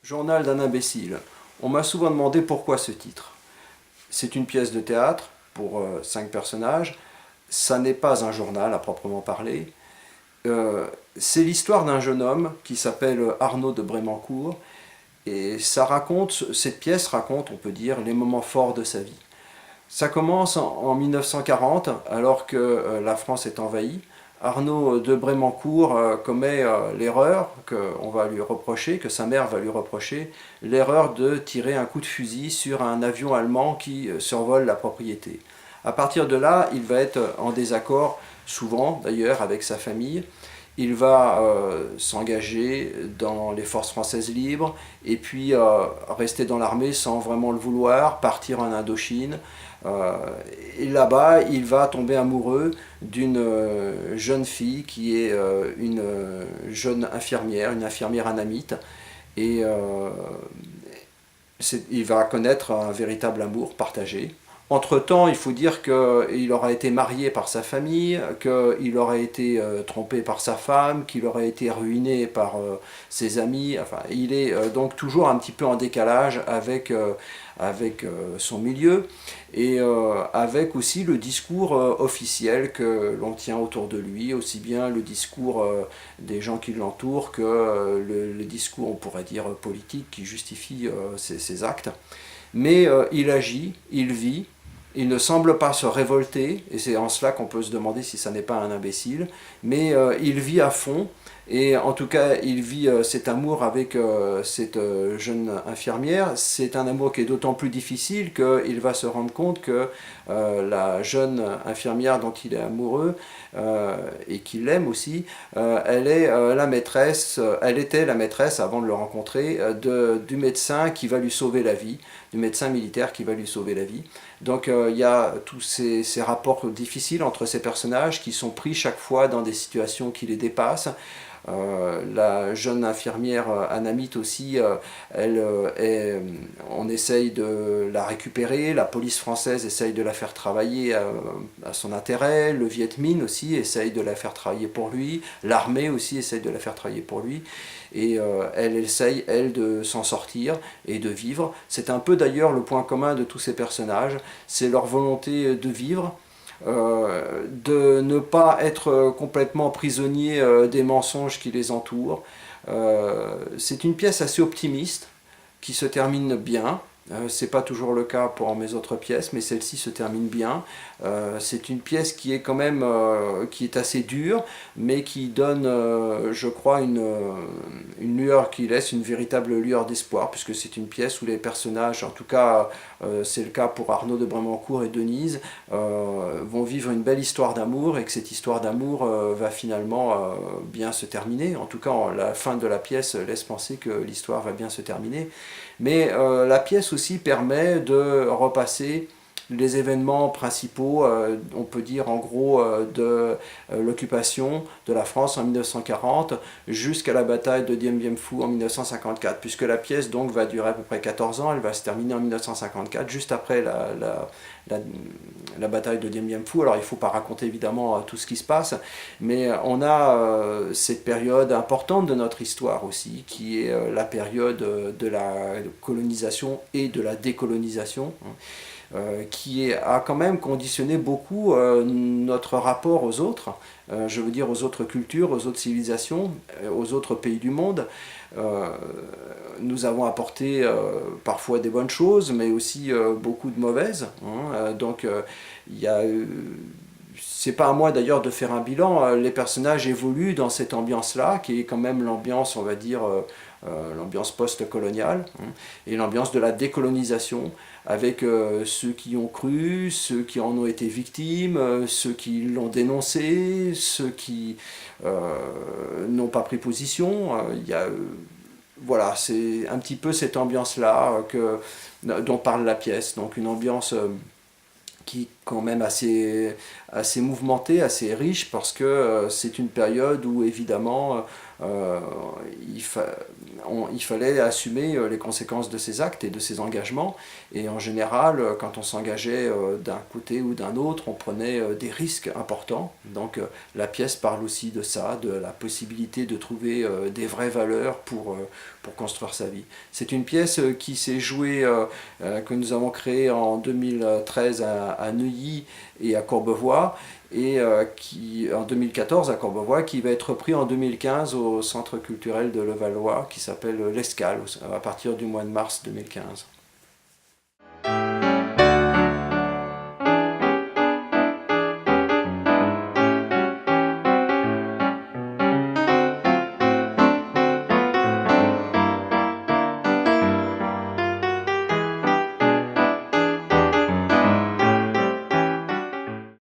Journal d'un imbécile. On m'a souvent demandé pourquoi ce titre. C'est une pièce de théâtre pour 5 personnages. Ça n'est pas un journal à proprement parler. C'est l'histoire d'un jeune homme qui s'appelle Arnaud de Brémancourt. Et cette pièce raconte, on peut dire, les moments forts de sa vie. Ça commence en 1940, alors que la France est envahie. Arnaud de Brémancourt commet l'erreur qu'on va lui reprocher, que sa mère va lui reprocher, l'erreur de tirer un coup de fusil sur un avion allemand qui survole la propriété. À partir de là, il va être en désaccord, souvent d'ailleurs, avec sa famille. Il va s'engager dans les forces françaises libres et puis rester dans l'armée sans vraiment le vouloir, partir en Indochine. Et là-bas, il va tomber amoureux d'une jeune fille qui est une jeune infirmière, une infirmière annamite. Et il va connaître un véritable amour partagé. Entre-temps, il faut dire qu'il aura été marié par sa famille, qu'il aura été trompé par sa femme, qu'il aura été ruiné par ses amis. Enfin, il est donc toujours un petit peu en décalage avec son milieu et avec aussi le discours officiel que l'on tient autour de lui, aussi bien le discours des gens qui l'entourent que le discours, on pourrait dire, politique qui justifie ses actes. Mais il agit, il vit. Il ne semble pas se révolter, et c'est en cela qu'on peut se demander si ça n'est pas un imbécile, mais il vit à fond, et en tout cas il vit cet amour avec cette jeune infirmière. C'est un amour qui est d'autant plus difficile qu'il va se rendre compte que la jeune infirmière dont il est amoureux, et qu'il aime aussi, elle est la maîtresse, elle était la maîtresse avant de le rencontrer, du médecin qui va lui sauver la vie, du médecin militaire qui va lui sauver la vie. Donc il y a tous ces rapports difficiles entre ces personnages qui sont pris chaque fois dans des situations qui les dépassent. La jeune infirmière annamite aussi, on essaye de la récupérer, la police française essaye de la faire travailler à son intérêt, le Viet Minh aussi essaye de la faire travailler pour lui, l'armée aussi essaye de la faire travailler pour lui, et elle essaye, elle, de s'en sortir et de vivre. C'est un peu d'ailleurs le point commun de tous ces personnages, c'est leur volonté de vivre, de ne pas être complètement prisonnier des mensonges qui les entourent. C'est une pièce assez optimiste qui se termine bien. C'est pas toujours le cas pour mes autres pièces, mais celle-ci se termine bien. C'est une pièce qui est quand même qui est assez dure, mais qui donne, je crois, une lueur, qui laisse une véritable lueur d'espoir, puisque c'est une pièce où les personnages, en tout cas c'est le cas pour Arnaud de Brémancourt et Denise, vont vivre une belle histoire d'amour, et que cette histoire d'amour va finalement bien se terminer. En tout cas, la fin de la pièce laisse penser que l'histoire va bien se terminer. Mais la pièce aussi permet de repasser les événements principaux, on peut dire en gros, de l'occupation de la France en 1940 jusqu'à la bataille de Dien Bien Phu en 1954, puisque la pièce donc va durer à peu près 14 ans, elle va se terminer en 1954, juste après la bataille de Dien Bien Phu. Alors il ne faut pas raconter évidemment tout ce qui se passe, mais on a cette période importante de notre histoire aussi, qui est la période de la colonisation et de la décolonisation, qui a quand même conditionné beaucoup notre rapport aux autres, je veux dire aux autres cultures, aux autres civilisations, aux autres pays du monde. Nous avons apporté parfois des bonnes choses, mais aussi beaucoup de mauvaises. Donc il y a c'est pas à moi d'ailleurs de faire un bilan, les personnages évoluent dans cette ambiance-là, qui est quand même l'ambiance, on va dire, l'ambiance post-coloniale, et l'ambiance de la décolonisation, avec ceux qui y ont cru, ceux qui en ont été victimes, ceux qui l'ont dénoncé, ceux qui n'ont pas pris position. Voilà, c'est un petit peu cette ambiance-là dont parle la pièce, donc une ambiance qui est quand même assez mouvementée, assez riche, parce que c'est une période où évidemment il fallait assumer les conséquences de ses actes et de ses engagements. Et en général, quand on s'engageait d'un côté ou d'un autre, on prenait des risques importants. Donc la pièce parle aussi de ça, de la possibilité de trouver des vraies valeurs pour construire sa vie. C'est une pièce qui s'est jouée, que nous avons créée en 2013 à Neuilly et à Courbevoie, et en 2014 à Courbevoie, qui va être repris en 2015 au Centre culturel de Levallois, qui s'appelle L'Escale, à partir du mois de mars 2015.